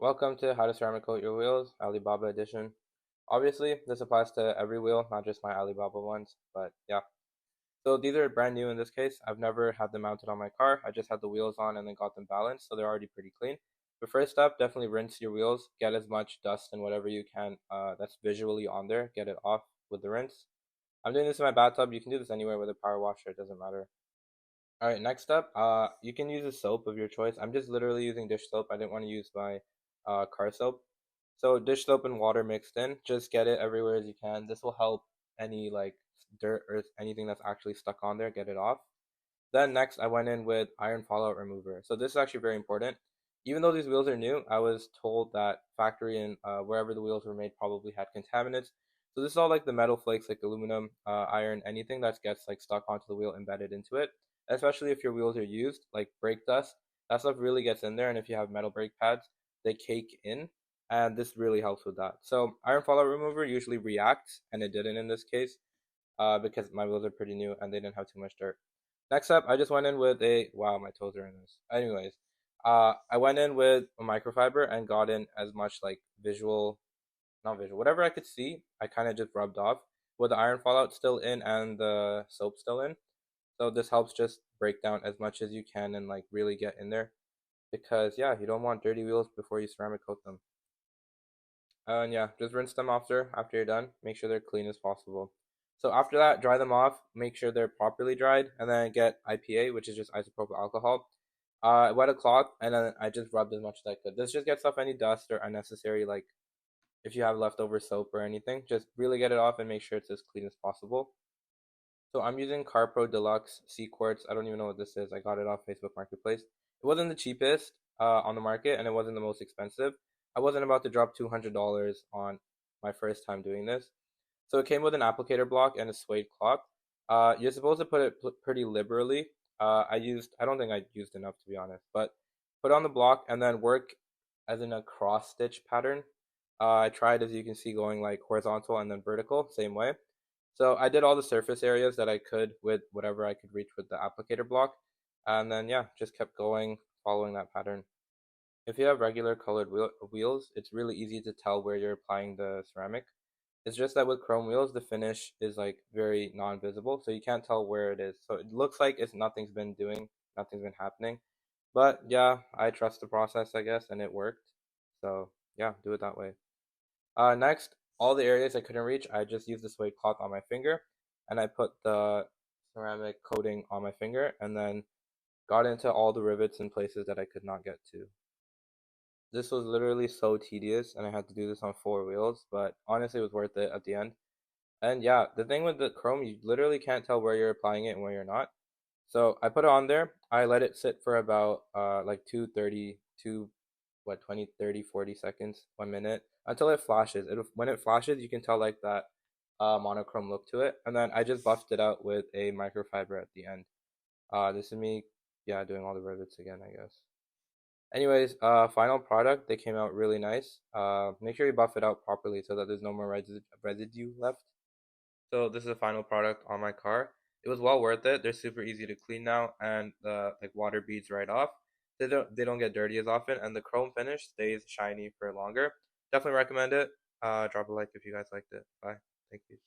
Welcome to How to Ceramic Coat Your Wheels, Alibaba edition. Obviously, this applies to every wheel, not just my Alibaba ones, but yeah. So these are brand new in this case. I've never had them mounted on my car. I just had the wheels on and then got them balanced, so they're already pretty clean. The first step, definitely rinse your wheels. Get as much dust and whatever you can that's visually on there. Get it off with the rinse. I'm doing this in my bathtub. You can do this anywhere with a power washer. It doesn't matter. All right, next up, you can use a soap of your choice. I'm just literally using dish soap. I didn't want to use my car soap. So dish soap and water mixed in. Just get it everywhere as you can. This will help any like dirt or anything that's actually stuck on there, get it off. Then next, I went in with iron fallout remover. So this is actually very important. Even though these wheels are new, I was told that factory and wherever the wheels were made probably had contaminants. So this is all like the metal flakes, like aluminum, iron, anything that gets like stuck onto the wheel embedded into it. Especially if your wheels are used, like brake dust, that stuff really gets in there. And if you have metal brake pads, they cake in, and this really helps with that. So iron fallout remover usually reacts, and it didn't in this case because my wheels are pretty new and they didn't have too much dirt. Next up, I just went in with a wow, my toes are in this. Anyways, I went in with a microfiber and got in as much like visual, not visual, whatever I could see. I kind of just rubbed off with the iron fallout still in and the soap still in. So this helps just break down as much as you can and like really get in there because yeah, you don't want dirty wheels before you ceramic coat them. And yeah, just rinse them after you're done. Make sure they're clean as possible. So after that, dry them off. Make sure they're properly dried, and then get IPA, which is just isopropyl alcohol. Wet a cloth, and then I just rubbed as much as I could. This just gets off any dust or unnecessary, like if you have leftover soap or anything. Just really get it off and make sure it's as clean as possible. So I'm using CarPro Deluxe C Quartz. I don't even know what this is. I got it off Facebook Marketplace. It wasn't the cheapest on the market, and it wasn't the most expensive. I wasn't about to drop $200 on my first time doing this. So it came with an applicator block and a suede cloth. You're supposed to put it pretty liberally. I don't think I used enough to be honest, but put on the block and then work as in a cross stitch pattern. I tried, as you can see, going like horizontal and then vertical, same way. So I did all the surface areas that I could with whatever I could reach with the applicator block. And then, yeah, just kept going, following that pattern. If you have regular colored wheels, it's really easy to tell where you're applying the ceramic. It's just that with chrome wheels, the finish is like very non-visible, so you can't tell where it is. So it looks like it's nothing's been happening. But yeah, I trust the process, I guess, and it worked. So yeah, do it that way. Next, all the areas I couldn't reach, I just used the suede cloth on my finger, and I put the ceramic coating on my finger, and then got into all the rivets and places that I could not get to. This was literally so tedious, and I had to do this on four wheels, but honestly, it was worth it at the end. And yeah, the thing with the chrome, you literally can't tell where you're applying it and where you're not. So I put it on there. I let it sit for about like 20, 30, 40 seconds, 1 minute until it flashes. When it flashes, you can tell like that monochrome look to it. And then I just buffed it out with a microfiber at the end. This is me, yeah, doing all the rivets again, I guess. Anyways, final product. They came out really nice. Make sure you buff it out properly so that there's no more residue left. So this is the final product on my car. It was well worth it. They're super easy to clean now, and the like water beads right off. They don't get dirty as often, and the chrome finish stays shiny for longer. Definitely recommend it. Drop a like if you guys liked it. Bye. Thank you.